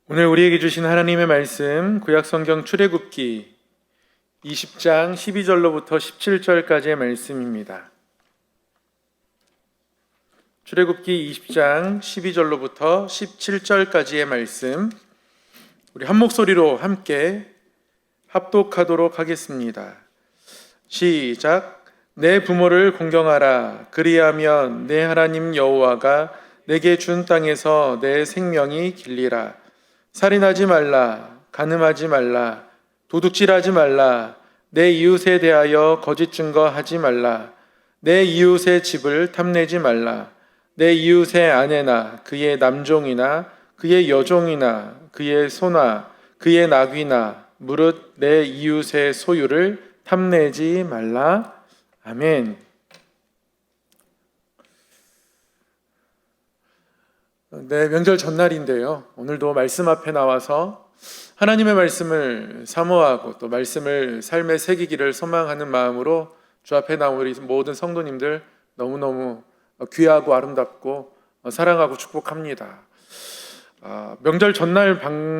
오늘 우리에게 주신 하나님의 말씀 구약성경 출애굽기 20장 12절로부터 17절까지의 말씀입니다. 출애굽기 20장 12절로부터 17절까지의 말씀, 우리 한 목소리로 함께 합독하도록 하겠습니다. 시작. 내 부모를 공경하라. 그리하면 내 하나님 여호와가 내게 준 땅에서 내 생명이 길리라. 살인하지 말라. 간음하지 말라. 도둑질하지 말라. 내 이웃에 대하여 거짓 증거하지 말라. 내 이웃의 집을 탐내지 말라. 내 이웃의 아내나 그의 남종이나 그의 여종이나 그의 소나 그의 나귀나 무릇 내 이웃의 소유를 탐내지 말라. 아멘. 네, 명절 전날인데요. 오늘도 말씀 앞에 나와서 하나님의 말씀을 사모하고 또 말씀을 삶에 새기기를 소망하는 마음으로 주 앞에 나온 우리 모든 성도님들 너무너무 귀하고 아름답고 사랑하고 축복합니다. 명절 전날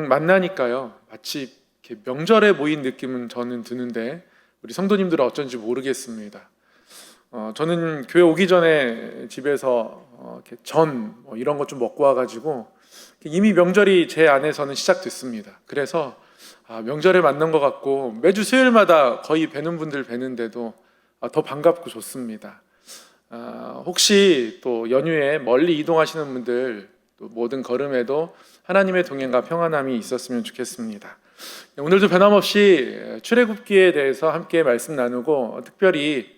만나니까요, 마치 이렇게 명절에 모인 느낌은 저는 드는데 우리 성도님들은 어쩐지 모르겠습니다. 저는 교회 오기 전에 집에서 이렇게 이런 것 좀 먹고 와가지고 이미 명절이 제 안에서는 시작됐습니다. 그래서 명절에 만난 것 같고 매주 수요일마다 거의 뵈는 분들 뵈는데도 더 반갑고 좋습니다. 혹시 또 연휴에 멀리 이동하시는 분들 또 모든 걸음에도 하나님의 동행과 평안함이 있었으면 좋겠습니다. 오늘도 변함없이 출애굽기에 대해서 함께 말씀 나누고 특별히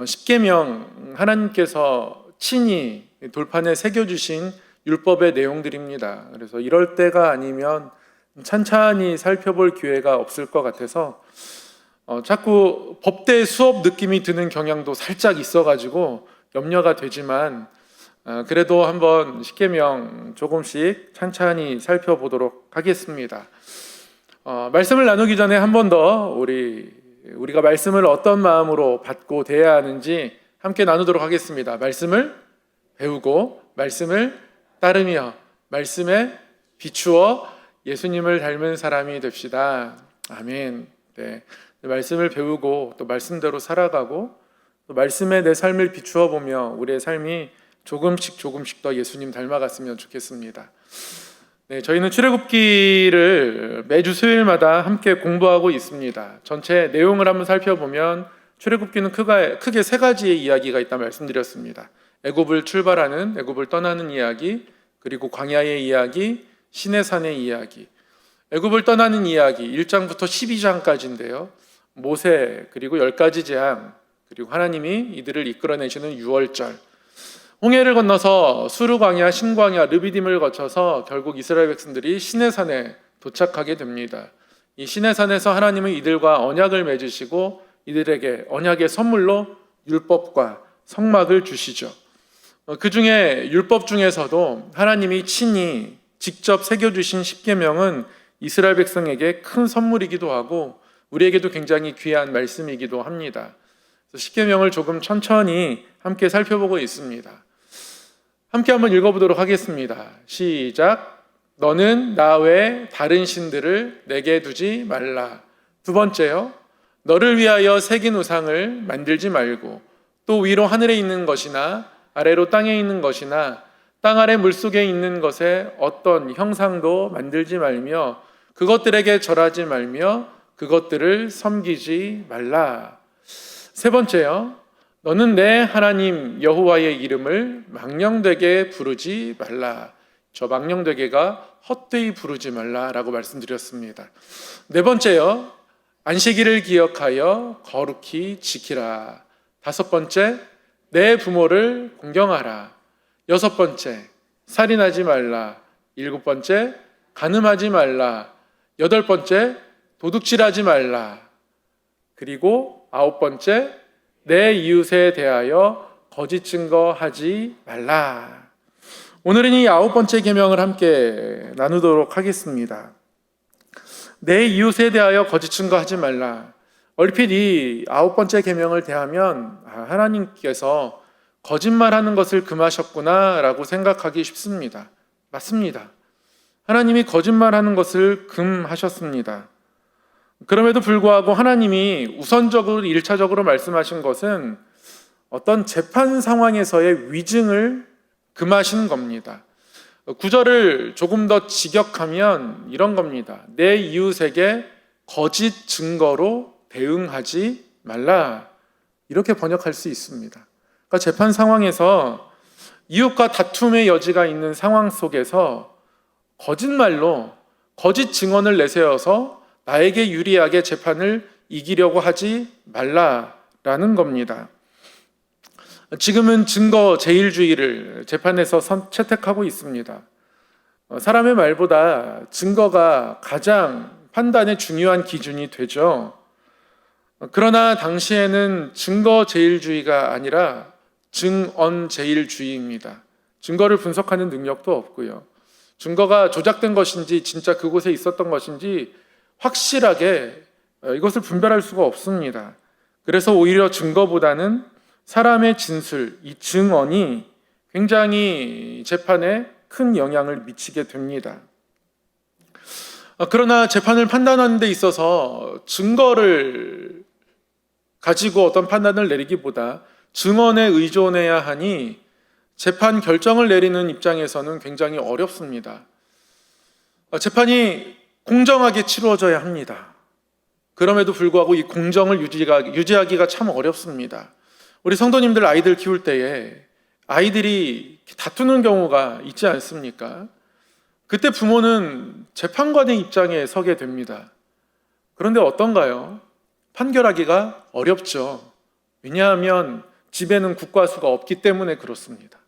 십계명, 하나님께서 친히 돌판에 새겨주신 율법의 내용들입니다. 그래서 이럴 때가 아니면 찬찬히 살펴볼 기회가 없을 것 같아서 자꾸 법대 수업 느낌이 드는 경향도 살짝 있어가지고 염려가 되지만 그래도 한번 십계명 조금씩 찬찬히 살펴보도록 하겠습니다. 말씀을 나누기 전에 한 번 더 우리가 말씀을 어떤 마음으로 받고 대해야 하는지 함께 나누도록 하겠습니다. 말씀을 배우고 말씀을 따르며 말씀에 비추어 예수님을 닮은 사람이 됩시다. 아멘. 네. 말씀을 배우고 또 말씀대로 살아가고 또 말씀에 내 삶을 비추어 보며 우리의 삶이 조금씩 더 예수님 닮아갔으면 좋겠습니다. 네, 저희는 출애굽기를 매주 수요일마다 함께 공부하고 있습니다. 전체 내용을 한번 살펴보면 출애굽기는 크게 세 가지의 이야기가 있다 말씀드렸습니다. 애굽을 출발하는, 애굽을 떠나는 이야기, 그리고 광야의 이야기, 시내산의 이야기. 애굽을 떠나는 이야기 1장부터 12장까지인데요. 모세 그리고 10가지 재앙, 그리고 하나님이 이들을 이끌어내시는 유월절, 홍해를 건너서 수르 광야, 신광야, 르비딤을 거쳐서 결국 이스라엘 백성들이 시내산에 도착하게 됩니다. 이 시내산에서 하나님은 이들과 언약을 맺으시고 이들에게 언약의 선물로 율법과 성막을 주시죠. 그 중에 율법 중에서도 하나님이 친히 직접 새겨주신 십계명은 이스라엘 백성에게 큰 선물이기도 하고 우리에게도 굉장히 귀한 말씀이기도 합니다. 십계명을 조금 천천히 함께 살펴보고 있습니다. 함께 한번 읽어보도록 하겠습니다. 시작. 너는 나 외에 다른 신들을 내게 두지 말라. 두 번째요. 너를 위하여 새긴 우상을 만들지 말고 또 위로 하늘에 있는 것이나 아래로 땅에 있는 것이나 땅 아래 물속에 있는 것에 어떤 형상도 만들지 말며 그것들에게 절하지 말며 그것들을 섬기지 말라. 세 번째요. 너는 내 하나님 여호와의 이름을 망령되게 부르지 말라. 저 망령되게가 헛되이 부르지 말라라고 말씀드렸습니다. 네 번째요. 안식일을 기억하여 거룩히 지키라. 다섯 번째, 내 부모를 공경하라. 여섯 번째, 살인하지 말라. 일곱 번째, 간음하지 말라. 여덟 번째, 도둑질하지 말라. 그리고 아홉 번째, 내 이웃에 대하여 거짓 증거하지 말라. 오늘은 이 아홉 번째 계명을 함께 나누도록 하겠습니다. 내 이웃에 대하여 거짓 증거하지 말라. 얼핏 이 아홉 번째 계명을 대하면 하나님께서 거짓말하는 것을 금하셨구나 라고 생각하기 쉽습니다. 맞습니다. 하나님이 거짓말하는 것을 금하셨습니다. 그럼에도 불구하고 하나님이 우선적으로 1차적으로 말씀하신 것은 어떤 재판 상황에서의 위증을 금하신 겁니다. 구절을 조금 더 직역하면 이런 겁니다. 내 이웃에게 거짓 증거로 대응하지 말라. 이렇게 번역할 수 있습니다. 그러니까 재판 상황에서 이웃과 다툼의 여지가 있는 상황 속에서 거짓말로 거짓 증언을 내세워서 나에게 유리하게 재판을 이기려고 하지 말라라는 겁니다. 지금은 증거 제일주의를 재판에서 채택하고 있습니다. 사람의 말보다 증거가 가장 판단의 중요한 기준이 되죠. 그러나 당시에는 증거 제일주의가 아니라 증언 제일주의입니다. 증거를 분석하는 능력도 없고요. 증거가 조작된 것인지 진짜 그곳에 있었던 것인지 확실하게 이것을 분별할 수가 없습니다. 그래서 오히려 증거보다는 사람의 진술, 이 증언이 굉장히 재판에 큰 영향을 미치게 됩니다. 그러나 재판을 판단하는 데 있어서 증거를 가지고 어떤 판단을 내리기보다 증언에 의존해야 하니 재판 결정을 내리는 입장에서는 굉장히 어렵습니다. 재판이 공정하게 치루어져야 합니다. 그럼에도 불구하고 이 공정을 유지하기가 참 어렵습니다. 우리 성도님들 아이들 키울 때에 아이들이 다투는 경우가 있지 않습니까? 그때 부모는 재판관의 입장에 서게 됩니다. 그런데 어떤가요? 판결하기가 어렵죠. 왜냐하면 집에는 국과수가 없기 때문에 그렇습니다.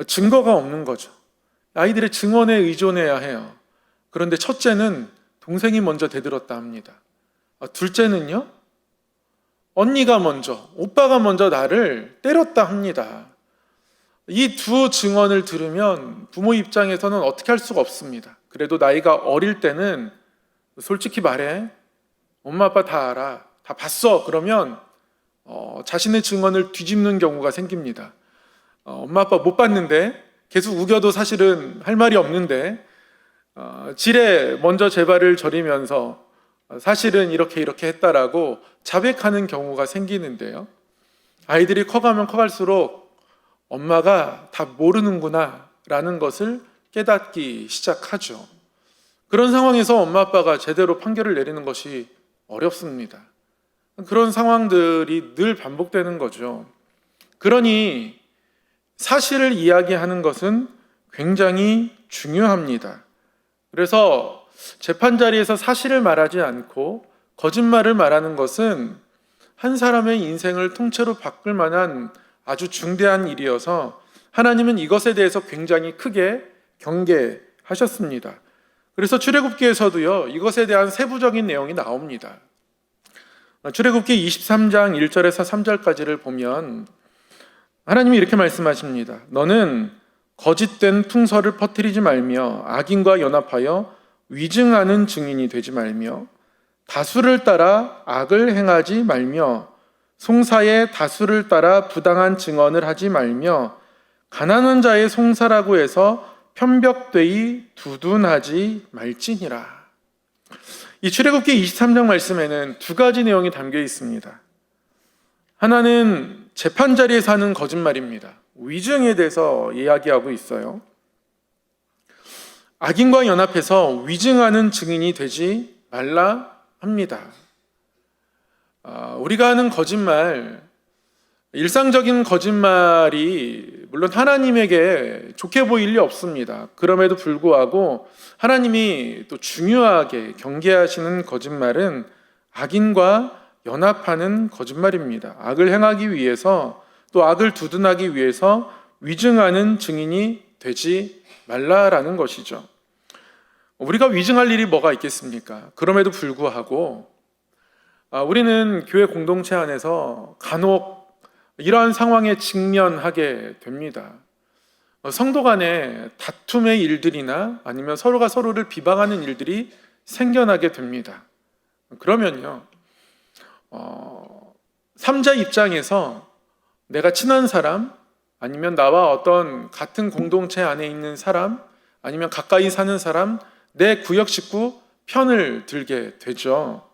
증거가 없는 거죠. 아이들의 증언에 의존해야 해요. 그런데 첫째는 동생이 먼저 대들었다 합니다. 둘째는요? 언니가 먼저, 오빠가 먼저 나를 때렸다 합니다. 이 두 증언을 들으면 부모 입장에서는 어떻게 할 수가 없습니다. 그래도 나이가 어릴 때는 솔직히 말해, 엄마 아빠 다 알아, 다 봤어. 그러면 자신의 증언을 뒤집는 경우가 생깁니다. 엄마 아빠 못 봤는데 계속 우겨도 사실은 할 말이 없는데 지레 먼저 제 발을 저리면서 사실은 이렇게 했다라고 자백하는 경우가 생기는데요. 아이들이 커가면 커갈수록 엄마가 다 모르는구나 라는 것을 깨닫기 시작하죠. 그런 상황에서 엄마 아빠가 제대로 판결을 내리는 것이 어렵습니다. 그런 상황들이 늘 반복되는 거죠. 그러니 사실을 이야기하는 것은 굉장히 중요합니다. 그래서 재판 자리에서 사실을 말하지 않고 거짓말을 말하는 것은 한 사람의 인생을 통째로 바꿀 만한 아주 중대한 일이어서 하나님은 이것에 대해서 굉장히 크게 경계하셨습니다. 그래서 출애굽기에서도요, 이것에 대한 세부적인 내용이 나옵니다. 출애굽기 23장 1절에서 3절까지를 보면 하나님이 이렇게 말씀하십니다. 너는 거짓된 풍설을 퍼뜨리지 말며 악인과 연합하여 위증하는 증인이 되지 말며 다수를 따라 악을 행하지 말며 송사의 다수를 따라 부당한 증언을 하지 말며 가난한 자의 송사라고 해서 편벽되이 두둔하지 말지니라. 이 출애굽기 23장 말씀에는 두 가지 내용이 담겨 있습니다. 하나는 재판 자리에서 하는 거짓말입니다. 위증에 대해서 이야기하고 있어요. 악인과 연합해서 위증하는 증인이 되지 말라 합니다. 우리가 하는 거짓말, 일상적인 거짓말이 물론 하나님에게 좋게 보일 리 없습니다. 그럼에도 불구하고 하나님이 또 중요하게 경계하시는 거짓말은 악인과 연합하는 거짓말입니다. 악을 행하기 위해서 또 악을 두둔하기 위해서 위증하는 증인이 되지 말라라는 것이죠. 우리가 위증할 일이 뭐가 있겠습니까? 그럼에도 불구하고 우리는 교회 공동체 안에서 간혹 이러한 상황에 직면하게 됩니다. 성도 간에 다툼의 일들이나 아니면 서로가 서로를 비방하는 일들이 생겨나게 됩니다. 그러면요, 3자 입장에서 내가 친한 사람, 아니면 나와 어떤 같은 공동체 안에 있는 사람, 아니면 가까이 사는 사람, 내 구역 식구 편을 들게 되죠.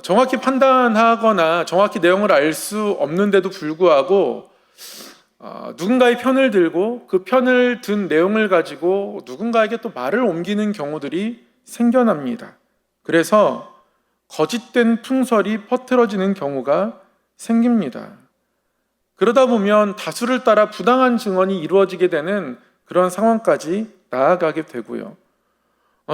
정확히 판단하거나 정확히 내용을 알 수 없는데도 불구하고 누군가의 편을 들고 그 편을 든 내용을 가지고 누군가에게 또 말을 옮기는 경우들이 생겨납니다. 그래서 거짓된 풍설이 퍼뜨려지는 경우가 생깁니다. 그러다 보면 다수를 따라 부당한 증언이 이루어지게 되는 그런 상황까지 나아가게 되고요.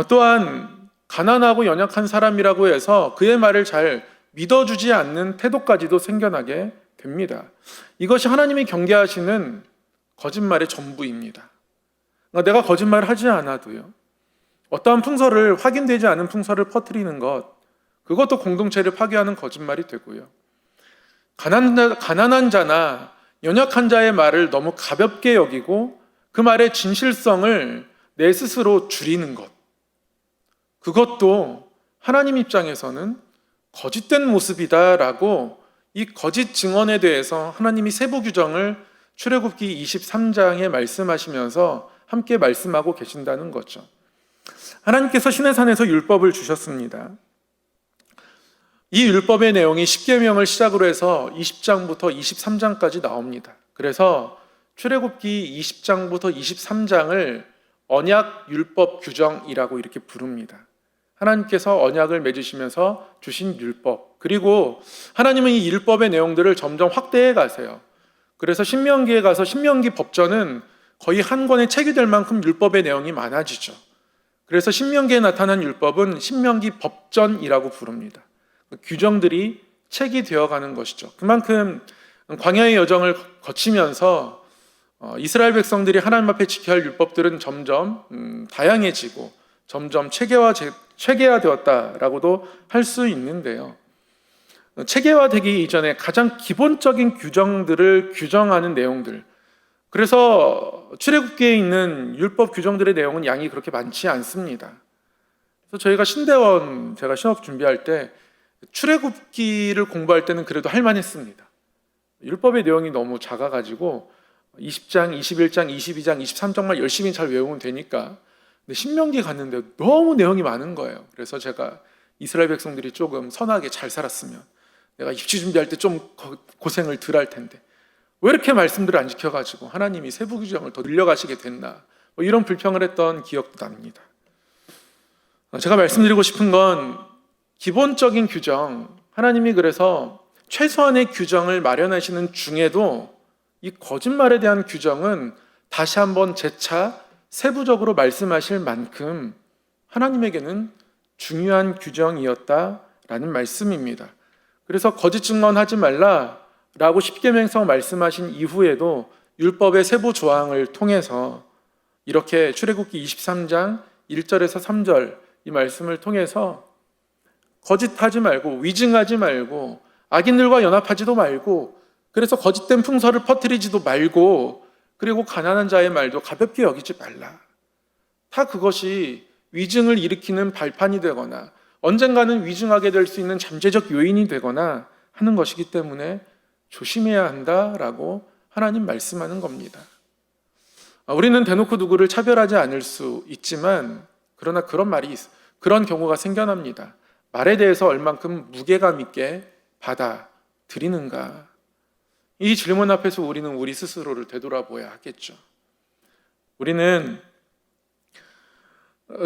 또한 가난하고 연약한 사람이라고 해서 그의 말을 잘 믿어주지 않는 태도까지도 생겨나게 됩니다. 이것이 하나님이 경계하시는 거짓말의 전부입니다. 그러니까 내가 거짓말을 하지 않아도요, 어떠한 풍설을, 확인되지 않은 풍설을 퍼뜨리는 것, 그것도 공동체를 파괴하는 거짓말이 되고요. 가난한 자나 연약한 자의 말을 너무 가볍게 여기고 그 말의 진실성을 내 스스로 줄이는 것, 그것도 하나님 입장에서는 거짓된 모습이다라고 이 거짓 증언에 대해서 하나님이 세부 규정을 출애굽기 23장에 말씀하시면서 함께 말씀하고 계신다는 거죠. 하나님께서 시내산에서 율법을 주셨습니다. 이 율법의 내용이 십계명을 시작으로 해서 20장부터 23장까지 나옵니다. 그래서 출애굽기 20장부터 23장을 언약 율법 규정이라고 이렇게 부릅니다. 하나님께서 언약을 맺으시면서 주신 율법, 그리고 하나님은 이 율법의 내용들을 점점 확대해 가세요. 그래서 신명기에 가서 신명기 법전은 거의 한 권의 책이 될 만큼 율법의 내용이 많아지죠. 그래서 신명기에 나타난 율법은 신명기 법전이라고 부릅니다. 규정들이 책이 되어가는 것이죠. 그만큼 광야의 여정을 거치면서 이스라엘 백성들이 하나님 앞에 지켜야 할 율법들은 점점 다양해지고 점점 체계화되었다라고도 할 수 있는데요. 체계화되기 이전에 가장 기본적인 규정들을 규정하는 내용들, 그래서 출애굽기에 있는 율법 규정들의 내용은 양이 그렇게 많지 않습니다. 그래서 저희가 신대원, 제가 신업 준비할 때 출애굽기를 공부할 때는 그래도 할만했습니다. 율법의 내용이 너무 작아가지고 20장, 21장, 22장, 23장만 열심히 잘 외우면 되니까. 근데 신명기 갔는데 너무 내용이 많은 거예요. 그래서 제가 이스라엘 백성들이 조금 선하게 잘 살았으면 내가 입시 준비할 때 좀 고생을 덜 할 텐데 왜 이렇게 말씀들을 안 지켜가지고 하나님이 세부 규정을 더 늘려가시게 됐나, 이런 불평을 했던 기억도 납니다. 제가 말씀드리고 싶은 건 기본적인 규정, 하나님이 그래서 최소한의 규정을 마련하시는 중에도 이 거짓말에 대한 규정은 다시 한번 재차 세부적으로 말씀하실 만큼 하나님에게는 중요한 규정이었다라는 말씀입니다. 그래서 거짓 증언하지 말라라고 십계명에서 말씀하신 이후에도 율법의 세부 조항을 통해서 이렇게 출애굽기 23장 1절에서 3절 이 말씀을 통해서 거짓하지 말고 위증하지 말고 악인들과 연합하지도 말고, 그래서 거짓된 풍설을 퍼뜨리지도 말고, 그리고 가난한 자의 말도 가볍게 여기지 말라. 다 그것이 위증을 일으키는 발판이 되거나 언젠가는 위증하게 될 수 있는 잠재적 요인이 되거나 하는 것이기 때문에 조심해야 한다라고 하나님 말씀하는 겁니다. 우리는 대놓고 누구를 차별하지 않을 수 있지만, 그러나 그런 경우가 생겨납니다. 말에 대해서 얼만큼 무게감 있게 받아들이는가? 이 질문 앞에서 우리는 우리 스스로를 되돌아보아야 하겠죠. 우리는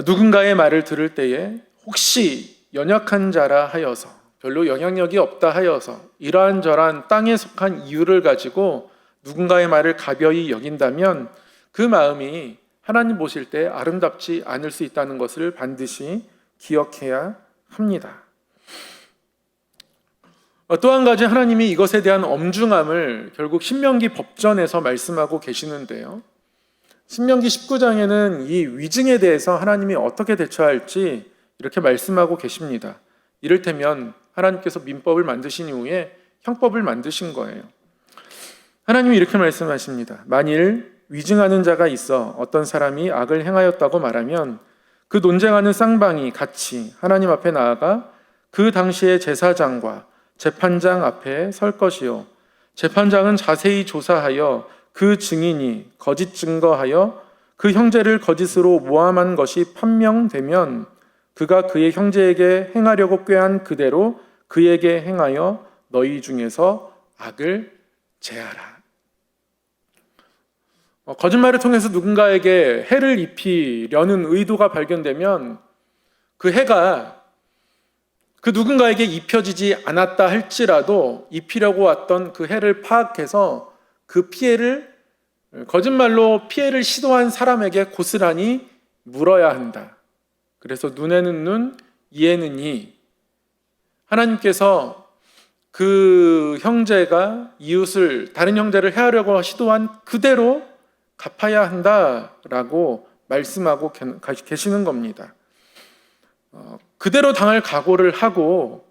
누군가의 말을 들을 때에 혹시 연약한 자라 하여서, 별로 영향력이 없다 하여서 이러한저러한 땅에 속한 이유를 가지고 누군가의 말을 가벼이 여긴다면 그 마음이 하나님 보실 때 아름답지 않을 수 있다는 것을 반드시 기억해야 합니다. 또 한 가지 하나님이 이것에 대한 엄중함을 결국 신명기 법전에서 말씀하고 계시는데요. 신명기 19장에는 이 위증에 대해서 하나님이 어떻게 대처할지 이렇게 말씀하고 계십니다. 이를테면 하나님께서 민법을 만드신 이후에 형법을 만드신 거예요. 하나님이 이렇게 말씀하십니다. 만일 위증하는 자가 있어 어떤 사람이 악을 행하였다고 말하면 그 논쟁하는 쌍방이 같이 하나님 앞에 나아가 그 당시의 제사장과 재판장 앞에 설 것이요, 재판장은 자세히 조사하여 그 증인이 거짓 증거하여 그 형제를 거짓으로 모함한 것이 판명되면 그가 그의 형제에게 행하려고 꾀한 그대로 그에게 행하여 너희 중에서 악을 제하라. 거짓말을 통해서 누군가에게 해를 입히려는 의도가 발견되면 그 해가 그 누군가에게 입혀지지 않았다 할지라도 입히려고 왔던 그 해를 파악해서 그 피해를, 거짓말로 피해를 시도한 사람에게 고스란히 물어야 한다. 그래서 눈에는 눈, 이에는 이. 하나님께서 그 형제가 이웃을, 다른 형제를 해하려고 시도한 그대로 갚아야 한다라고 말씀하고 계시는 겁니다. 그대로 당할 각오를 하고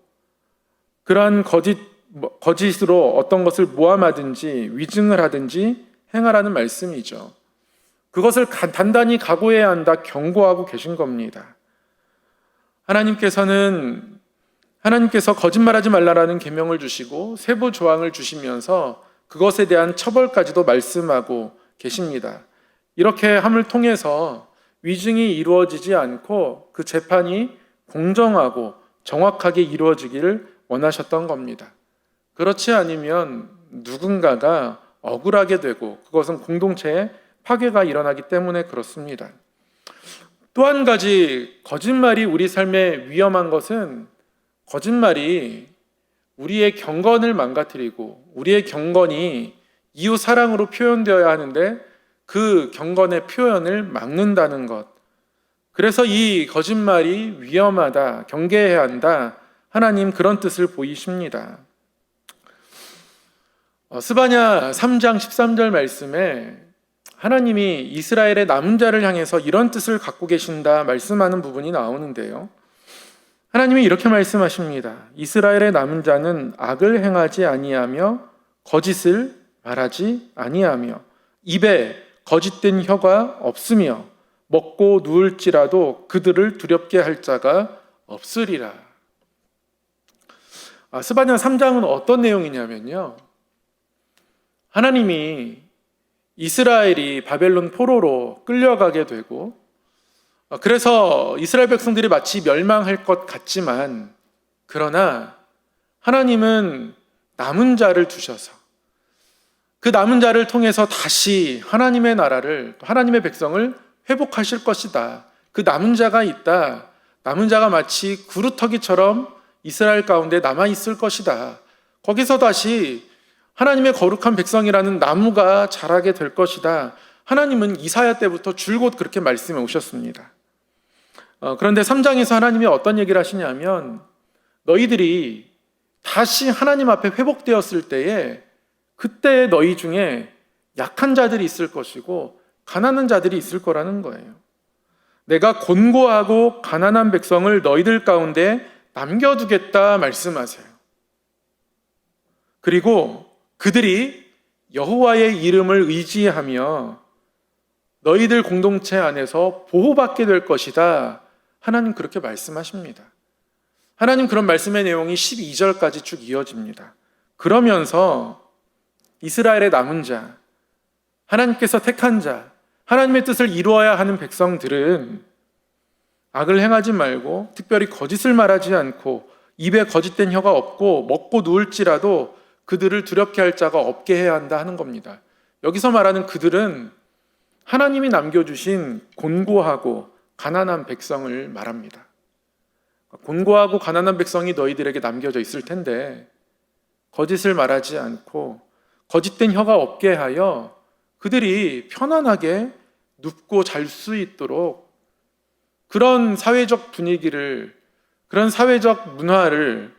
그러한 거짓으로 어떤 것을 모함하든지 위증을 하든지 행하라는 말씀이죠. 그것을 단단히 각오해야 한다 경고하고 계신 겁니다. 하나님께서 거짓말하지 말라라는 계명을 주시고 세부 조항을 주시면서 그것에 대한 처벌까지도 말씀하고 계십니다. 이렇게 함을 통해서 위증이 이루어지지 않고 그 재판이 공정하고 정확하게 이루어지기를 원하셨던 겁니다. 그렇지 않으면 누군가가 억울하게 되고 그것은 공동체에 파괴가 일어나기 때문에 그렇습니다. 또 한 가지 거짓말이 우리 삶에 위험한 것은 거짓말이 우리의 경건을 망가뜨리고 우리의 경건이 이웃 사랑으로 표현되어야 하는데 그 경건의 표현을 막는다는 것. 그래서 이 거짓말이 위험하다, 경계해야 한다. 하나님 그런 뜻을 보이십니다. 스바냐 3장 13절 말씀에 하나님이 이스라엘의 남은 자를 향해서 이런 뜻을 갖고 계신다 말씀하는 부분이 나오는데요. 하나님이 이렇게 말씀하십니다. 이스라엘의 남은 자는 악을 행하지 아니하며 거짓을 말하지 아니하며 입에 거짓된 혀가 없으며 먹고 누울지라도 그들을 두렵게 할 자가 없으리라. 스바냐 3장은 어떤 내용이냐면요. 하나님이 이스라엘이 바벨론 포로로 끌려가게 되고 그래서 이스라엘 백성들이 마치 멸망할 것 같지만 그러나 하나님은 남은 자를 두셔서 그 남은 자를 통해서 다시 하나님의 나라를, 하나님의 백성을 회복하실 것이다. 그 남은 자가 있다. 남은 자가 마치 구루터기처럼 이스라엘 가운데 남아있을 것이다. 거기서 다시 하나님의 거룩한 백성이라는 나무가 자라게 될 것이다. 하나님은 이사야 때부터 줄곧 그렇게 말씀해 오셨습니다. 그런데 3장에서 하나님이 어떤 얘기를 하시냐면 너희들이 다시 하나님 앞에 회복되었을 때에 그때 너희 중에 약한 자들이 있을 것이고 가난한 자들이 있을 거라는 거예요. 내가 곤고하고 가난한 백성을 너희들 가운데 남겨두겠다 말씀하세요. 그리고 그들이 여호와의 이름을 의지하며 너희들 공동체 안에서 보호받게 될 것이다. 하나님 그렇게 말씀하십니다. 하나님 그런 말씀의 내용이 12절까지 쭉 이어집니다. 그러면서 이스라엘의 남은 자, 하나님께서 택한 자, 하나님의 뜻을 이루어야 하는 백성들은 악을 행하지 말고 특별히 거짓을 말하지 않고 입에 거짓된 혀가 없고 먹고 누울지라도 그들을 두렵게 할 자가 없게 해야 한다 하는 겁니다. 여기서 말하는 그들은 하나님이 남겨주신 곤고하고 가난한 백성을 말합니다. 곤고하고 가난한 백성이 너희들에게 남겨져 있을 텐데 거짓을 말하지 않고 거짓된 혀가 없게 하여 그들이 편안하게 눕고 잘 수 있도록 그런 사회적 분위기를, 그런 사회적 문화를,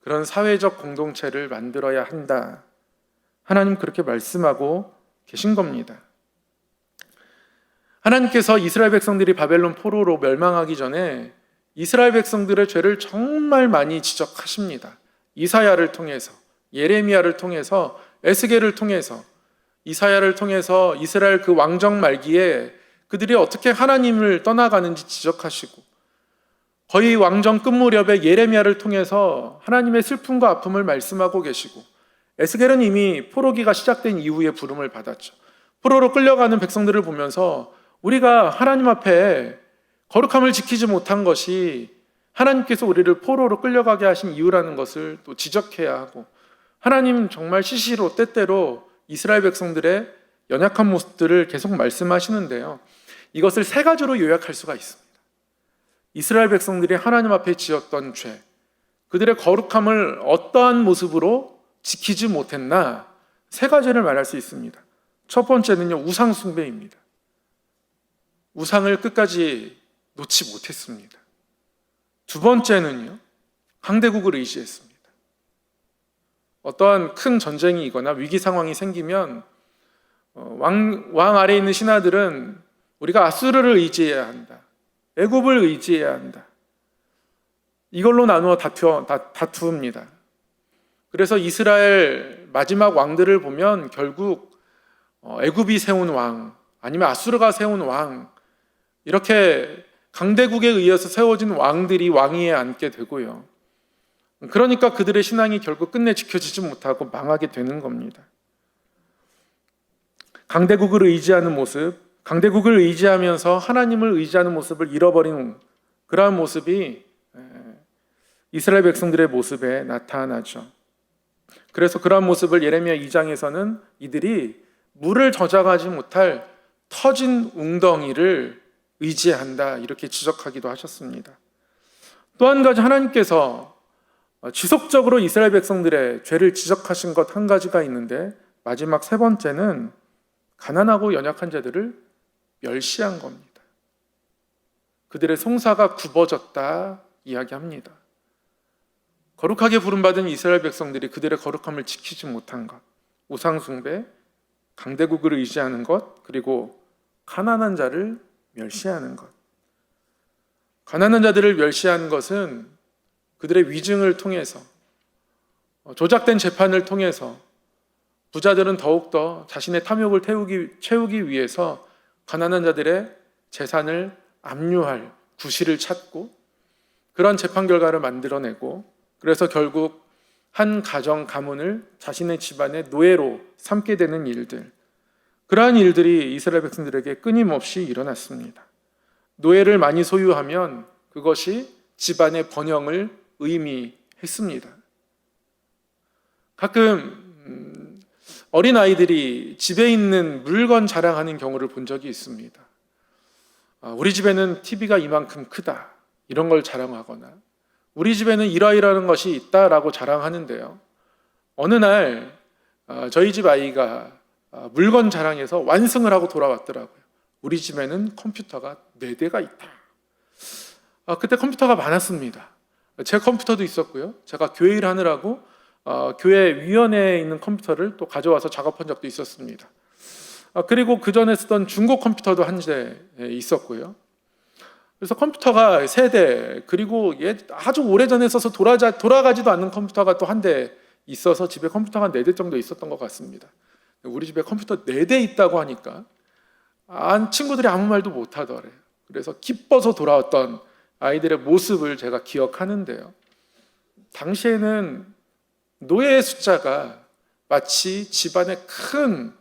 그런 사회적 공동체를 만들어야 한다. 하나님 그렇게 말씀하고 계신 겁니다. 하나님께서 이스라엘 백성들이 바벨론 포로로 멸망하기 전에 이스라엘 백성들의 죄를 정말 많이 지적하십니다. 이사야를 통해서, 예레미야를 통해서, 에스겔을 통해서, 이사야를 통해서 이스라엘 그 왕정 말기에 그들이 어떻게 하나님을 떠나가는지 지적하시고 거의 왕정 끝 무렵에 예레미야를 통해서 하나님의 슬픔과 아픔을 말씀하고 계시고 에스겔은 이미 포로기가 시작된 이후에 부름을 받았죠. 포로로 끌려가는 백성들을 보면서 우리가 하나님 앞에 거룩함을 지키지 못한 것이 하나님께서 우리를 포로로 끌려가게 하신 이유라는 것을 또 지적해야 하고, 하나님 정말 시시로 때때로 이스라엘 백성들의 연약한 모습들을 계속 말씀하시는데요, 이것을 세 가지로 요약할 수가 있습니다. 이스라엘 백성들이 하나님 앞에 지었던 죄, 그들의 거룩함을 어떠한 모습으로 지키지 못했나, 세 가지를 말할 수 있습니다. 첫 번째는요, 우상 숭배입니다. 우상을 끝까지 놓지 못했습니다. 두 번째는요, 강대국을 의지했습니다. 어떠한 큰 전쟁이거나 위기 상황이 생기면 왕 아래에 있는 신하들은 우리가 아수르를 의지해야 한다, 애굽을 의지해야 한다, 이걸로 나누어 다투입니다. 그래서 이스라엘 마지막 왕들을 보면 결국 애굽이 세운 왕, 아니면 아수르가 세운 왕, 이렇게 강대국에 의해서 세워진 왕들이 왕위에 앉게 되고요. 그러니까 그들의 신앙이 결국 끝내 지켜지지 못하고 망하게 되는 겁니다. 강대국을 의지하는 모습, 강대국을 의지하면서 하나님을 의지하는 모습을 잃어버린 그러한 모습이 이스라엘 백성들의 모습에 나타나죠. 그래서 그러한 모습을 예레미야 2장에서는 이들이 물을 저장하지 못할 터진 웅덩이를 의지한다, 이렇게 지적하기도 하셨습니다. 또 한 가지, 하나님께서 지속적으로 이스라엘 백성들의 죄를 지적하신 것 한 가지가 있는데, 마지막 세 번째는 가난하고 연약한 자들을 멸시한 겁니다. 그들의 송사가 굽어졌다 이야기합니다. 거룩하게 부름받은 이스라엘 백성들이 그들의 거룩함을 지키지 못한 것, 우상 숭배, 강대국을 의지하는 것, 그리고 가난한 자를 멸시하는 것. 가난한 자들을 멸시하는 것은 그들의 위증을 통해서, 조작된 재판을 통해서 부자들은 더욱더 자신의 탐욕을 채우기 위해서 가난한 자들의 재산을 압류할 구실을 찾고, 그런 재판 결과를 만들어내고, 그래서 결국 한 가정 가문을 자신의 집안의 노예로 삼게 되는 일들, 그러한 일들이 이스라엘 백성들에게 끊임없이 일어났습니다. 노예를 많이 소유하면 그것이 집안의 번영을 의미했습니다. 가끔 어린아이들이 집에 있는 물건 자랑하는 경우를 본 적이 있습니다. 우리 집에는 TV가 이만큼 크다, 이런 걸 자랑하거나, 우리 집에는 이러이러한 것이 있다라고 자랑하는데요, 어느 날 저희 집 아이가 물건 자랑해서 완승을 하고 돌아왔더라고요. 우리 집에는 컴퓨터가 4대가 있다. 그때 컴퓨터가 많았습니다. 제 컴퓨터도 있었고요, 제가 교회 일 하느라고 교회 위원회에 있는 컴퓨터를 또 가져와서 작업한 적도 있었습니다. 그리고 그 전에 쓰던 중고 컴퓨터도 한 대 있었고요. 그래서 컴퓨터가 3대, 그리고 아주 오래전에 써서 돌아가지도 않는 컴퓨터가 또 한 대 있어서 집에 컴퓨터가 4대 정도 있었던 것 같습니다. 우리 집에 컴퓨터 4대 있다고 하니까 친구들이 아무 말도 못하더래요. 그래서 기뻐서 돌아왔던 아이들의 모습을 제가 기억하는데요, 당시에는 노예의 숫자가 마치 집안의 큰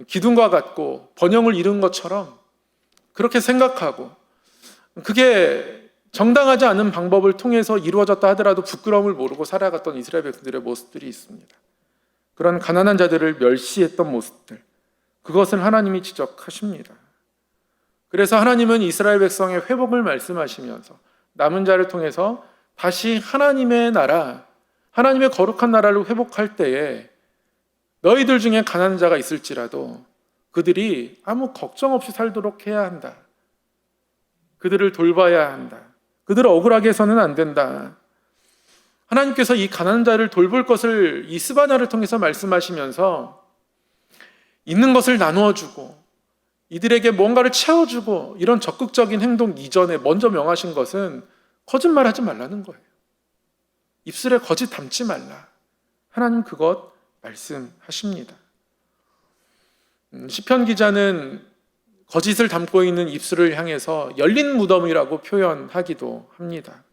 기둥과 같고 번영을 이룬 것처럼 그렇게 생각하고, 그게 정당하지 않은 방법을 통해서 이루어졌다 하더라도 부끄러움을 모르고 살아갔던 이스라엘 백성들의 모습들이 있습니다. 그런 가난한 자들을 멸시했던 모습들, 그것을 하나님이 지적하십니다. 그래서 하나님은 이스라엘 백성의 회복을 말씀하시면서 남은 자를 통해서 다시 하나님의 나라, 하나님의 거룩한 나라를 회복할 때에 너희들 중에 가난한 자가 있을지라도 그들이 아무 걱정 없이 살도록 해야 한다. 그들을 돌봐야 한다. 그들을 억울하게 해서는 안 된다. 하나님께서 이 가난한 자를 돌볼 것을 이 스바냐를 통해서 말씀하시면서 있는 것을 나누어 주고 이들에게 뭔가를 채워주고, 이런 적극적인 행동 이전에 먼저 명하신 것은 거짓말하지 말라는 거예요. 입술에 거짓 담지 말라. 하나님 그것 말씀하십니다. 시편 기자는 거짓을 담고 있는 입술을 향해서 열린 무덤이라고 표현하기도 합니다.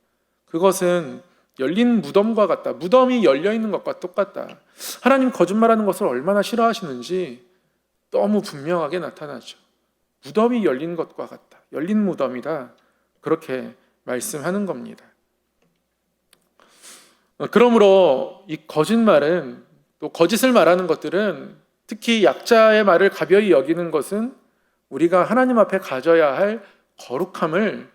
그것은 열린 무덤과 같다, 무덤이 열려있는 것과 똑같다. 하나님 거짓말하는 것을 얼마나 싫어하시는지 너무 분명하게 나타나죠. 무덤이 열린 것과 같다. 열린 무덤이다. 그렇게 말씀하는 겁니다. 그러므로 이 거짓말은, 또 거짓을 말하는 것들은, 특히 약자의 말을 가벼이 여기는 것은 우리가 하나님 앞에 가져야 할 거룩함을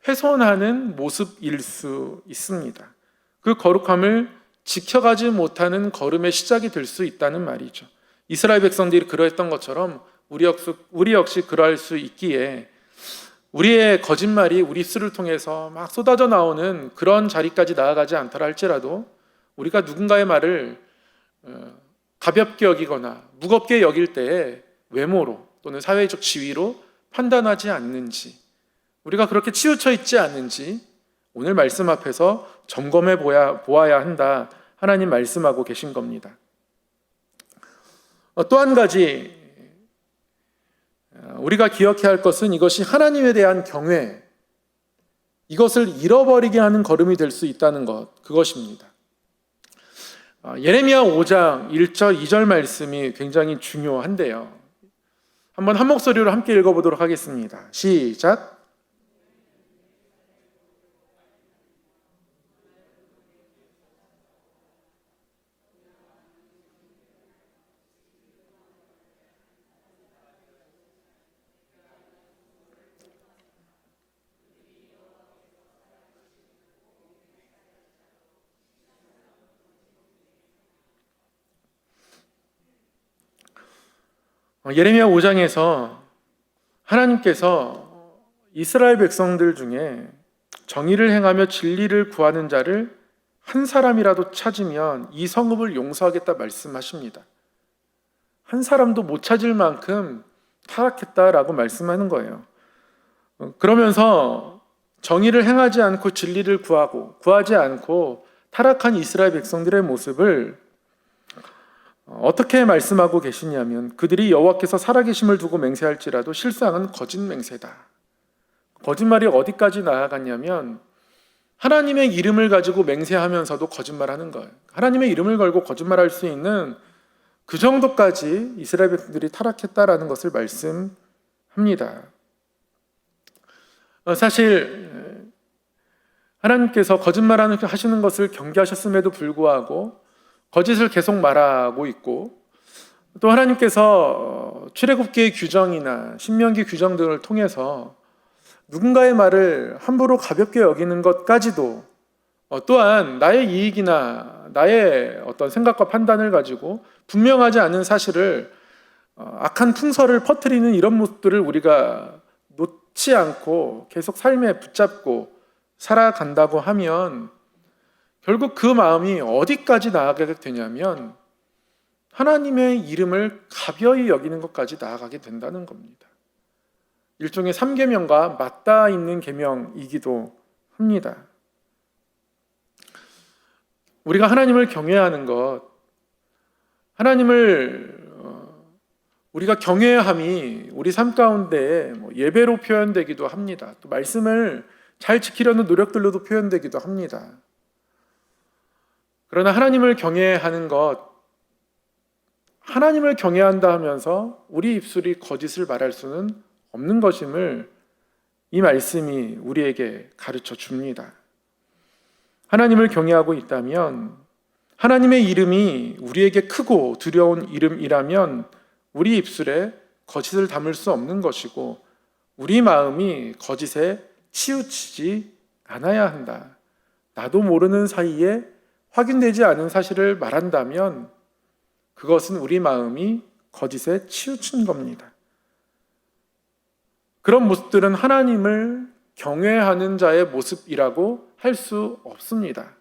훼손하는 모습일 수 있습니다. 그 거룩함을 지켜가지 못하는 걸음의 시작이 될 수 있다는 말이죠. 이스라엘 백성들이 그러했던 것처럼 우리 역시 그러할 수 있기에, 우리의 거짓말이 우리 입술을 통해서 막 쏟아져 나오는 그런 자리까지 나아가지 않더라 할지라도, 우리가 누군가의 말을 가볍게 여기거나 무겁게 여길 때에 외모로 또는 사회적 지위로 판단하지 않는지, 우리가 그렇게 치우쳐 있지 않는지 오늘 말씀 앞에서 점검해 보아야 한다, 하나님 말씀하고 계신 겁니다. 또 한 가지 우리가 기억해야 할 것은, 이것이 하나님에 대한 경외, 이것을 잃어버리게 하는 걸음이 될 수 있다는 것, 그것입니다. 예레미야 5장 1절 2절 말씀이 굉장히 중요한데요. 한번 한 목소리로 함께 읽어보도록 하겠습니다. 시작. 예레미야 5장에서 하나님께서 이스라엘 백성들 중에 정의를 행하며 진리를 구하는 자를 한 사람이라도 찾으면 이 성읍을 용서하겠다 말씀하십니다. 한 사람도 못 찾을 만큼 타락했다라고 말씀하는 거예요. 그러면서 정의를 행하지 않고 진리를 구하지 않고 타락한 이스라엘 백성들의 모습을 어떻게 말씀하고 계시냐면, 그들이 여호와께서 살아계심을 두고 맹세할지라도 실상은 거짓 맹세다. 거짓말이 어디까지 나아갔냐면, 하나님의 이름을 가지고 맹세하면서도 거짓말하는 거예요. 하나님의 이름을 걸고 거짓말할 수 있는 그 정도까지 이스라엘 백성들이 타락했다라는 것을 말씀합니다. 사실 하나님께서 거짓말하시는 것을 경계하셨음에도 불구하고 거짓을 계속 말하고 있고, 또 하나님께서 출애굽기의 규정이나 신명기 규정 등을 통해서 누군가의 말을 함부로 가볍게 여기는 것까지도, 또한 나의 이익이나 나의 어떤 생각과 판단을 가지고 분명하지 않은 사실을, 악한 풍설을 퍼뜨리는 이런 모습들을 우리가 놓지 않고 계속 삶에 붙잡고 살아간다고 하면, 결국 그 마음이 어디까지 나아가게 되냐면 하나님의 이름을 가벼이 여기는 것까지 나아가게 된다는 겁니다. 일종의 3계명과 맞닿아 있는 계명이기도 합니다. 우리가 하나님을 경외하는 것, 하나님을 우리가 경외함이 우리 삶 가운데 예배로 표현되기도 합니다. 또 말씀을 잘 지키려는 노력들로도 표현되기도 합니다. 그러나 하나님을 경외하는 것, 하나님을 경외한다 하면서 우리 입술이 거짓을 말할 수는 없는 것임을 이 말씀이 우리에게 가르쳐 줍니다. 하나님을 경외하고 있다면, 하나님의 이름이 우리에게 크고 두려운 이름이라면 우리 입술에 거짓을 담을 수 없는 것이고, 우리 마음이 거짓에 치우치지 않아야 한다. 나도 모르는 사이에 확인되지 않은 사실을 말한다면 그것은 우리 마음이 거짓에 치우친 겁니다. 그런 모습들은 하나님을 경외하는 자의 모습이라고 할 수 없습니다.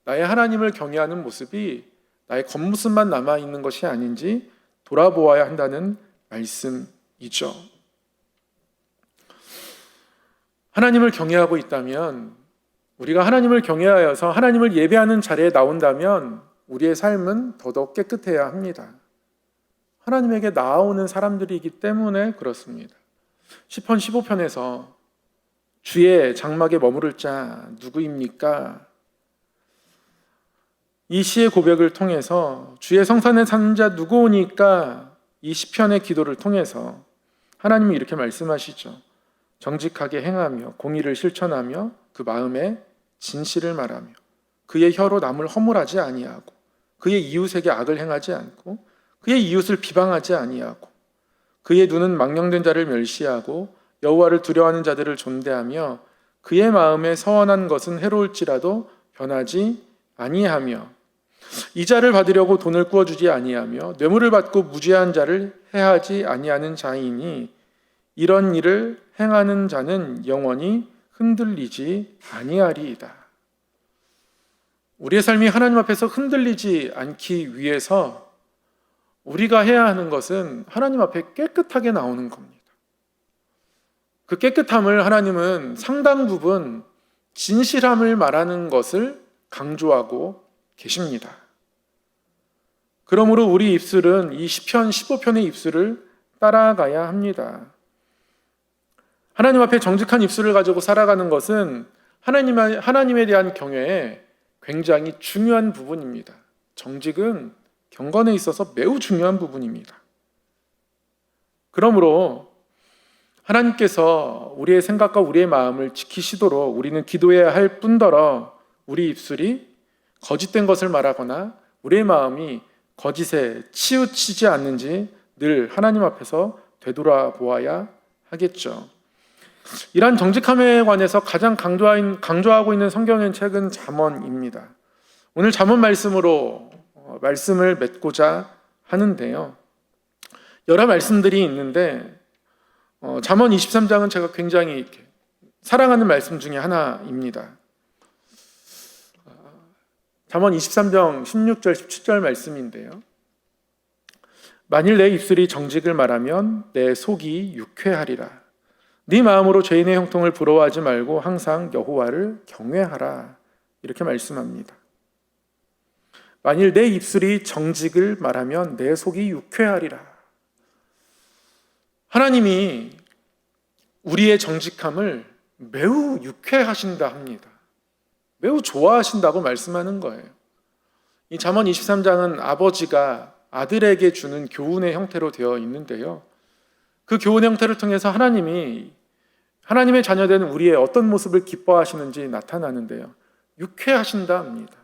나의 하나님을 경외하는 모습이 나의 겉모습만 남아있는 것이 아닌지 돌아보아야 한다는 말씀이죠. 하나님을 경외하고 있다면, 우리가 하나님을 경외하여서 하나님을 예배하는 자리에 나온다면 우리의 삶은 더더욱 깨끗해야 합니다. 하나님에게 나아오는 사람들이기 때문에 그렇습니다. 시편 15편에서 주의 장막에 머무를 자 누구입니까? 이 시의 고백을 통해서 주의 성산에 사는 자 누구오니까, 이 시편의 기도를 통해서 하나님이 이렇게 말씀하시죠. 정직하게 행하며 공의를 실천하며 그 마음에 진실을 말하며 그의 혀로 남을 허물하지 아니하고 그의 이웃에게 악을 행하지 않고 그의 이웃을 비방하지 아니하고 그의 눈은 망령된 자를 멸시하고 여호와를 두려워하는 자들을 존대하며 그의 마음에 서원한 것은 해로울지라도 변하지 아니하며 이자를 받으려고 돈을 꾸어주지 아니하며 뇌물을 받고 무죄한 자를 해하지 아니하는 자이니 이런 일을 행하는 자는 영원히 흔들리지 아니하리이다. 우리의 삶이 하나님 앞에서 흔들리지 않기 위해서 우리가 해야 하는 것은 하나님 앞에 깨끗하게 나오는 겁니다. 그 깨끗함을 하나님은 상당 부분 진실함을 말하는 것을 강조하고 계십니다. 그러므로 우리 입술은 이 시편 15편의 입술을 따라가야 합니다. 하나님 앞에 정직한 입술을 가지고 살아가는 것은 하나님에 대한 경외에 굉장히 중요한 부분입니다. 정직은 경건에 있어서 매우 중요한 부분입니다. 그러므로 하나님께서 우리의 생각과 우리의 마음을 지키시도록 우리는 기도해야 할 뿐더러 우리 입술이 거짓된 것을 말하거나 우리의 마음이 거짓에 치우치지 않는지 늘 하나님 앞에서 되돌아보아야 하겠죠. 이러한 정직함에 관해서 가장 강조하고 있는 성경의 책은 잠언입니다. 오늘 잠언 말씀으로 말씀을 맺고자 하는데요. 여러 말씀들이 있는데 잠언 23장은 제가 굉장히 사랑하는 말씀 중에 하나입니다. 잠언 23장 16절 17절 말씀인데요. 만일 내 입술이 정직을 말하면 내 속이 유쾌하리라. 네 마음으로 죄인의 형통을 부러워하지 말고 항상 여호와를 경외하라. 이렇게 말씀합니다. 만일 내 입술이 정직을 말하면 내 속이 유쾌하리라. 하나님이 우리의 정직함을 매우 유쾌하신다 합니다. 매우 좋아하신다고 말씀하는 거예요. 이 잠언 23장은 아버지가 아들에게 주는 교훈의 형태로 되어 있는데요. 그 교훈 형태를 통해서 하나님이 하나님의 자녀된 우리의 어떤 모습을 기뻐하시는지 나타나는데요. 유쾌하신다 합니다.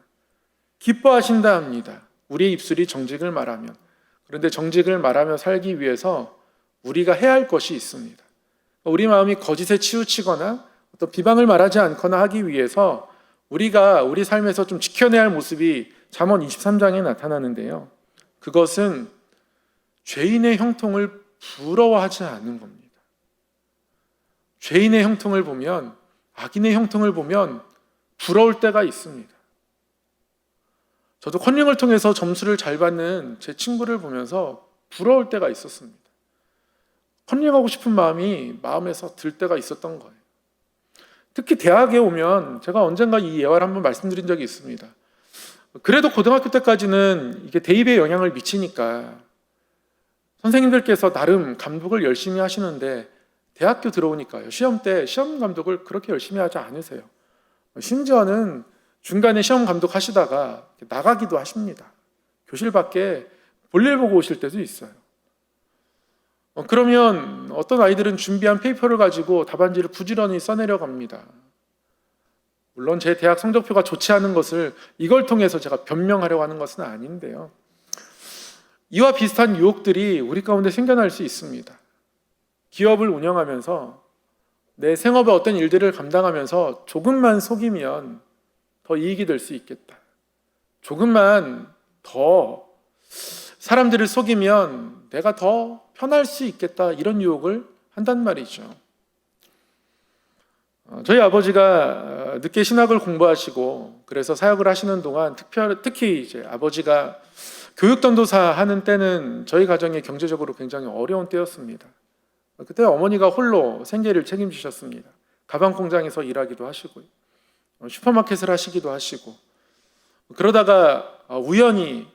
기뻐하신다 합니다. 우리의 입술이 정직을 말하면. 그런데 정직을 말하며 살기 위해서 우리가 해야 할 것이 있습니다. 우리 마음이 거짓에 치우치거나 어떤 비방을 말하지 않거나 하기 위해서 우리가 우리 삶에서 좀 지켜내야 할 모습이 잠언 23장에 나타나는데요. 그것은 죄인의 형통을 부러워하지 않는 겁니다. 죄인의 형통을 보면, 악인의 형통을 보면 부러울 때가 있습니다. 저도 컨닝을 통해서 점수를 잘 받는 제 친구를 보면서 부러울 때가 있었습니다. 컨닝하고 싶은 마음이 마음에서 들 때가 있었던 거예요. 특히 대학에 오면 제가 언젠가 이 예화를 한번 말씀드린 적이 있습니다. 그래도 고등학교 때까지는 이게 대입에 영향을 미치니까 선생님들께서 나름 감독을 열심히 하시는데 대학교 들어오니까요. 시험 때 시험 감독을 그렇게 열심히 하지 않으세요. 심지어는 중간에 시험 감독 하시다가 나가기도 하십니다. 교실 밖에 볼일 보고 오실 때도 있어요. 그러면 어떤 아이들은 준비한 페이퍼를 가지고 답안지를 부지런히 써내려 갑니다. 물론 제 대학 성적표가 좋지 않은 것을 이걸 통해서 제가 변명하려고 하는 것은 아닌데요. 이와 비슷한 유혹들이 우리 가운데 생겨날 수 있습니다. 기업을 운영하면서 내 생업의 어떤 일들을 감당하면서 조금만 속이면 더 이익이 될 수 있겠다. 조금만 더 사람들을 속이면 내가 더 편할 수 있겠다. 이런 유혹을 한단 말이죠. 저희 아버지가 늦게 신학을 공부하시고 그래서 사역을 하시는 동안 특히 이제 아버지가 교육전도사 하는 때는 저희 가정이 경제적으로 굉장히 어려운 때였습니다. 그때 어머니가 홀로 생계를 책임지셨습니다. 가방 공장에서 일하기도 하시고요. 슈퍼마켓을 하시기도 하시고 그러다가 우연히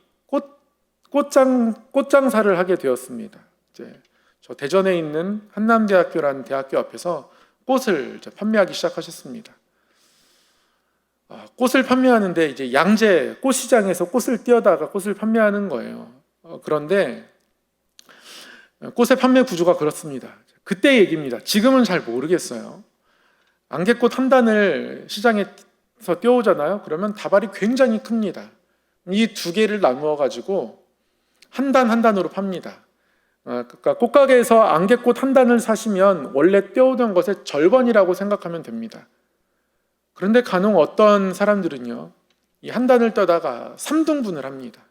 꽃장사를 하게 되었습니다. 이제 저 대전에 있는 한남대학교라는 대학교 앞에서 꽃을 판매하기 시작하셨습니다. 꽃을 판매하는데 이제 양재 꽃시장에서 꽃을 띄어다가 꽃을 판매하는 거예요. 그런데 꽃의 판매 구조가 그렇습니다. 그때 얘기입니다. 지금은 잘 모르겠어요. 안개꽃 한 단을 시장에서 띄워오잖아요. 그러면 다발이 굉장히 큽니다. 이 두 개를 나누어 가지고 한 단 한 단으로 팝니다. 그러니까 꽃가게에서 안개꽃 한 단을 사시면 원래 띄워오던 것의 절반이라고 생각하면 됩니다. 그런데 간혹 어떤 사람들은요, 이 한 단을 떠다가 3등분을 합니다.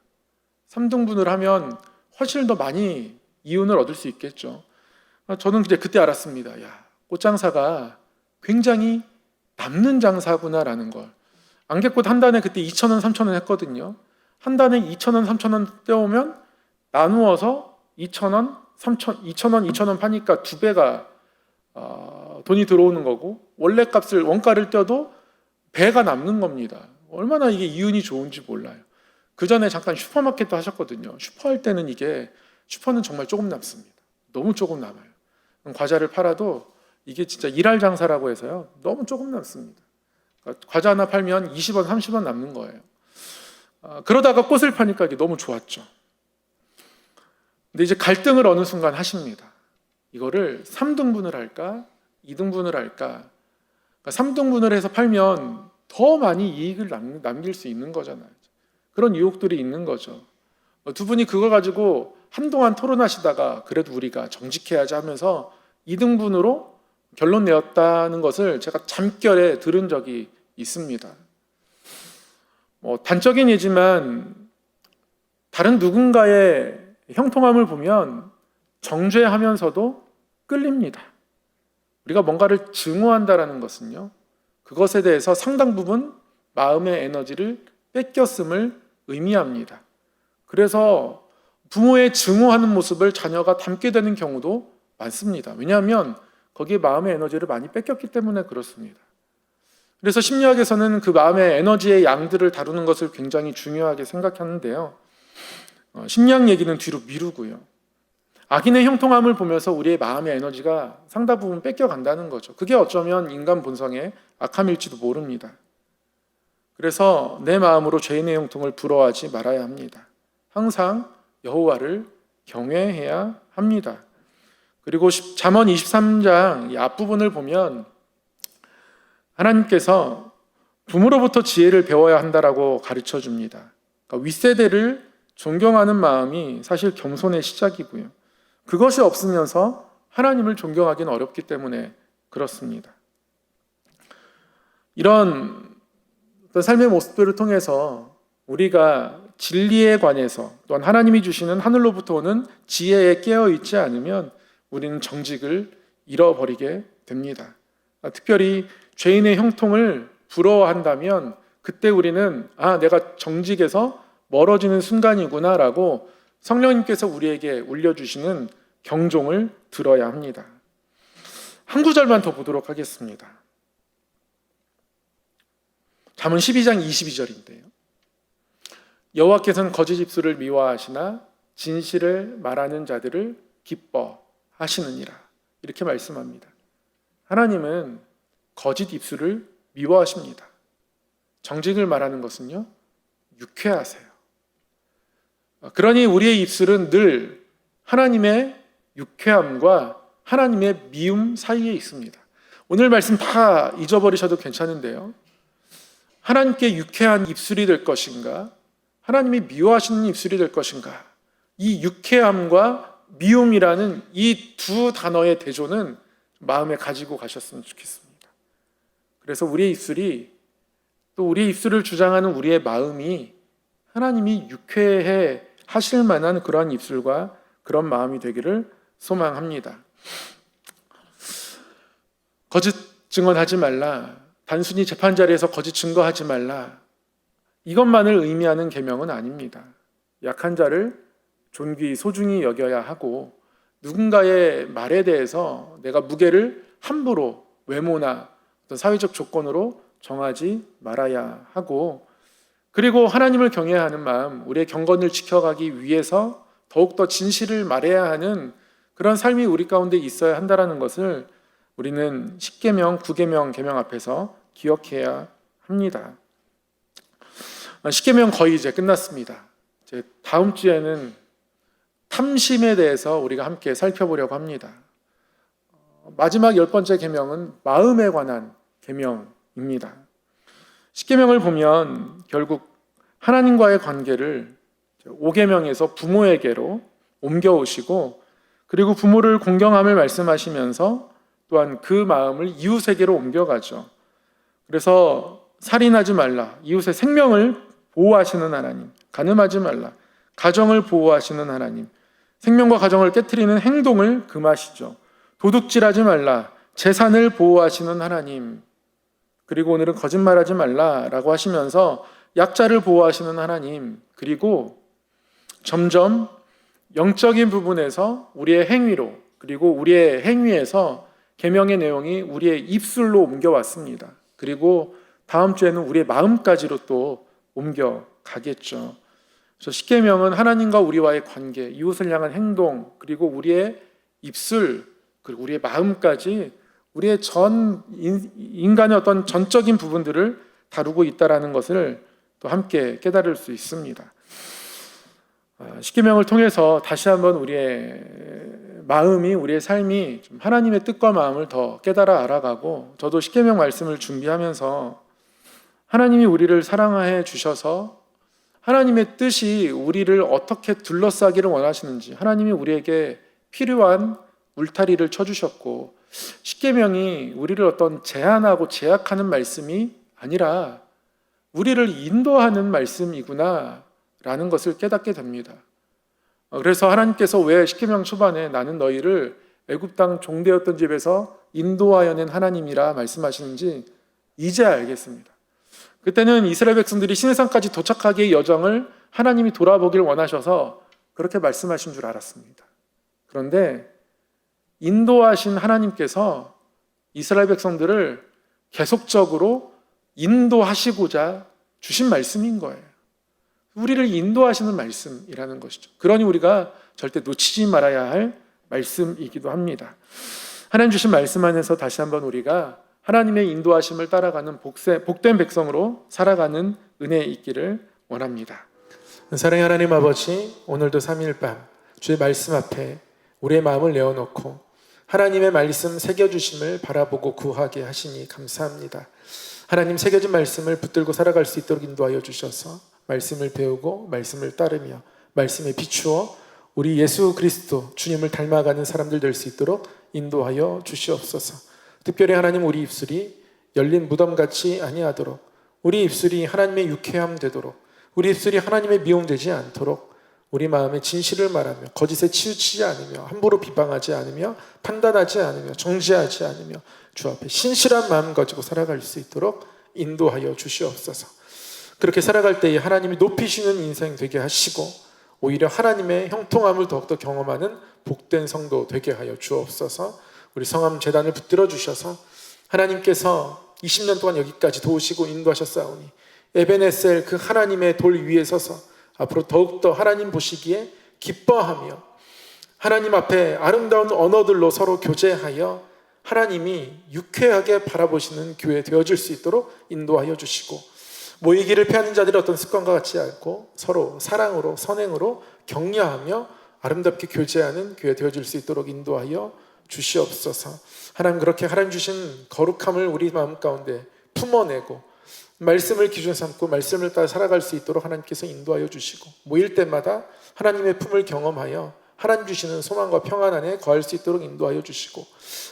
3등분을 하면 훨씬 더 많이 이윤을 얻을 수 있겠죠. 저는 이제 그때 알았습니다. 야, 꽃장사가 굉장히 남는 장사구나라는 걸. 안개꽃 한 단에 그때 2,000원, 3,000원 했거든요. 한 단에 2,000원, 3,000원 떼오면 나누어서 2,000원, 3,000원, 2,000원 파니까 두 배가 돈이 들어오는 거고, 원래 값을 원가를 떼도 배가 남는 겁니다. 얼마나 이게 이윤이 좋은지 몰라요. 그 전에 잠깐 슈퍼마켓도 하셨거든요. 슈퍼 할 때는 슈퍼는 정말 조금 남습니다. 너무 조금 남아요. 과자를 팔아도 이게 진짜 일할 장사라고 해서요, 너무 조금 남습니다. 그러니까 과자 하나 팔면 20원, 30원 남는 거예요. 그러다가 꽃을 파니까 이게 너무 좋았죠. 근데 이제 갈등을 어느 순간 하십니다. 이거를 3등분을 할까? 2등분을 할까? 그러니까 3등분을 해서 팔면 더 많이 이익을 남길 수 있는 거잖아요. 그런 유혹들이 있는 거죠. 두 분이 그거 가지고 한동안 토론하시다가 그래도 우리가 정직해야지 하면서 2등분으로 결론 내었다는 것을 제가 잠결에 들은 적이 있습니다. 단적인 예지만 다른 누군가의 형통함을 보면 정죄하면서도 끌립니다. 우리가 뭔가를 증오한다라는 것은요, 그것에 대해서 상당 부분 마음의 에너지를 뺏겼음을 의미합니다. 그래서 부모의 증오하는 모습을 자녀가 닮게 되는 경우도 많습니다. 왜냐하면 거기에 마음의 에너지를 많이 뺏겼기 때문에 그렇습니다. 그래서 심리학에서는 그 마음의 에너지의 양들을 다루는 것을 굉장히 중요하게 생각하는데요. 심리학 얘기는 뒤로 미루고요. 악인의 형통함을 보면서 우리의 마음의 에너지가 상당 부분 뺏겨간다는 거죠. 그게 어쩌면 인간 본성의 악함일지도 모릅니다. 그래서 내 마음으로 죄인의 형통을 부러워하지 말아야 합니다. 항상 여호와를 경외해야 합니다. 그리고 잠언 23장 이 앞부분을 보면 하나님께서 부모로부터 지혜를 배워야 한다라고 가르쳐 줍니다. 그러니까 윗세대를 존경하는 마음이 사실 겸손의 시작이고요. 그것이 없으면서 하나님을 존경하기는 어렵기 때문에 그렇습니다. 이런 어떤 삶의 모습들을 통해서 우리가 진리에 관해서 또한 하나님이 주시는 하늘로부터 오는 지혜에 깨어있지 않으면 우리는 정직을 잃어버리게 됩니다. 특별히 죄인의 형통을 부러워한다면 그때 우리는 내가 정직에서 멀어지는 순간이구나라고 성령님께서 우리에게 올려주시는 경종을 들어야 합니다. 한 구절만 더 보도록 하겠습니다. 잠언 12장 22절인데요. 여호와께서는 거짓 입술을 미워하시나 진실을 말하는 자들을 기뻐하시느니라. 이렇게 말씀합니다. 하나님은 거짓 입술을 미워하십니다. 정직을 말하는 것은요, 유쾌하세요. 그러니 우리의 입술은 늘 하나님의 유쾌함과 하나님의 미움 사이에 있습니다. 오늘 말씀 다 잊어버리셔도 괜찮은데요, 하나님께 유쾌한 입술이 될 것인가, 하나님이 미워하시는 입술이 될 것인가, 이 유쾌함과 미움이라는 이 두 단어의 대조는 마음에 가지고 가셨으면 좋겠습니다. 그래서 우리의 입술이, 또 우리의 입술을 주장하는 우리의 마음이 하나님이 유쾌해 하실 만한 그러한 입술과 그런 마음이 되기를 소망합니다. 거짓 증언하지 말라, 단순히 재판 자리에서 거짓 증거하지 말라, 이것만을 의미하는 계명은 아닙니다. 약한 자를 존귀 소중히 여겨야 하고, 누군가의 말에 대해서 내가 무게를 함부로 외모나 어떤 사회적 조건으로 정하지 말아야 하고, 그리고 하나님을 경외하는 마음, 우리의 경건을 지켜가기 위해서 더욱더 진실을 말해야 하는 그런 삶이 우리 가운데 있어야 한다는 것을 우리는 10계명, 9계명, 계명 앞에서 기억해야 합니다. 10계명 거의 이제 끝났습니다. 이제 다음 주에는 탐심에 대해서 우리가 함께 살펴보려고 합니다. 마지막 10번째 계명은 마음에 관한 계명입니다. 십계명을 보면 결국 하나님과의 관계를 5계명에서 부모에게로 옮겨오시고, 그리고 부모를 공경함을 말씀하시면서 또한 그 마음을 이웃에게로 옮겨가죠. 그래서 살인하지 말라, 이웃의 생명을 보호하시는 하나님, 간음하지 말라, 가정을 보호하시는 하나님, 생명과 가정을 깨트리는 행동을 금하시죠. 도둑질하지 말라, 재산을 보호하시는 하나님, 그리고 오늘은 거짓말하지 말라라고 하시면서 약자를 보호하시는 하나님, 그리고 점점 영적인 부분에서 우리의 행위로, 그리고 우리의 행위에서 계명의 내용이 우리의 입술로 옮겨왔습니다. 그리고 다음 주에는 우리의 마음까지로 또 옮겨가겠죠. 그래서 십계명은 하나님과 우리와의 관계, 이웃을 향한 행동, 그리고 우리의 입술, 그리고 우리의 마음까지 우리의 인간의 어떤 전적인 부분들을 다루고 있다는 것을 또 함께 깨달을 수 있습니다. 십계명을 통해서 다시 한번 우리의 마음이, 우리의 삶이 좀 하나님의 뜻과 마음을 더 깨달아 알아가고, 저도 십계명 말씀을 준비하면서 하나님이 우리를 사랑해 주셔서 하나님의 뜻이 우리를 어떻게 둘러싸기를 원하시는지, 하나님이 우리에게 필요한 울타리를 쳐주셨고, 십계명이 우리를 어떤 제한하고 제약하는 말씀이 아니라 우리를 인도하는 말씀이구나 라는 것을 깨닫게 됩니다. 그래서 하나님께서 왜 십계명 초반에 나는 너희를 애굽 땅 종되었던 집에서 인도하여 낸 하나님이라 말씀하시는지 이제 알겠습니다. 그때는 이스라엘 백성들이 시내산까지 도착하기의 여정을 하나님이 돌아보길 원하셔서 그렇게 말씀하신 줄 알았습니다. 그런데 인도하신 하나님께서 이스라엘 백성들을 계속적으로 인도하시고자 주신 말씀인 거예요. 우리를 인도하시는 말씀이라는 것이죠. 그러니 우리가 절대 놓치지 말아야 할 말씀이기도 합니다. 하나님 주신 말씀 안에서 다시 한번 우리가 하나님의 인도하심을 따라가는 복된 백성으로 살아가는 은혜 있기를 원합니다. 사랑의 하나님 아버지, 오늘도 3일 밤 주의 말씀 앞에 우리의 마음을 내어놓고 하나님의 말씀 새겨주심을 바라보고 구하게 하시니 감사합니다. 하나님 새겨진 말씀을 붙들고 살아갈 수 있도록 인도하여 주셔서 말씀을 배우고 말씀을 따르며 말씀에 비추어 우리 예수 그리스도 주님을 닮아가는 사람들 될 수 있도록 인도하여 주시옵소서. 특별히 하나님, 우리 입술이 열린 무덤같이 아니하도록, 우리 입술이 하나님의 유쾌함 되도록, 우리 입술이 하나님의 미움되지 않도록 우리 마음에 진실을 말하며 거짓에 치우치지 않으며 함부로 비방하지 않으며 판단하지 않으며 정죄하지 않으며 주 앞에 신실한 마음 가지고 살아갈 수 있도록 인도하여 주시옵소서. 그렇게 살아갈 때에 하나님이 높이시는 인생 되게 하시고 오히려 하나님의 형통함을 더욱더 경험하는 복된 성도 되게 하여 주옵소서. 우리 성함 재단을 붙들어 주셔서 하나님께서 20년 동안 여기까지 도우시고 인도하셨사오니 에베네셀 그 하나님의 돌 위에 서서 앞으로 더욱더 하나님 보시기에 기뻐하며 하나님 앞에 아름다운 언어들로 서로 교제하여 하나님이 유쾌하게 바라보시는 교회 되어질 수 있도록 인도하여 주시고, 모이기를 피하는 자들의 어떤 습관과 같지 않고 서로 사랑으로 선행으로 격려하며 아름답게 교제하는 교회 되어질 수 있도록 인도하여 주시옵소서. 하나님, 그렇게 하나님 주신 거룩함을 우리 마음 가운데 품어내고 말씀을 기준 삼고 말씀을 따라 살아갈 수 있도록 하나님께서 인도하여 주시고, 모일 때마다 하나님의 품을 경험하여 하나님 주시는 소망과 평안 안에 거할 수 있도록 인도하여 주시고,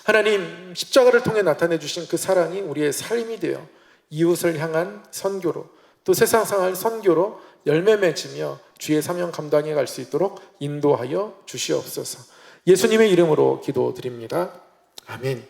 하나님 십자가를 통해 나타내 주신 그 사랑이 우리의 삶이 되어 이웃을 향한 선교로, 또 세상 상할 선교로 열매 맺으며 주의 사명 감당해 갈 수 있도록 인도하여 주시옵소서. 예수님의 이름으로 기도드립니다. 아멘.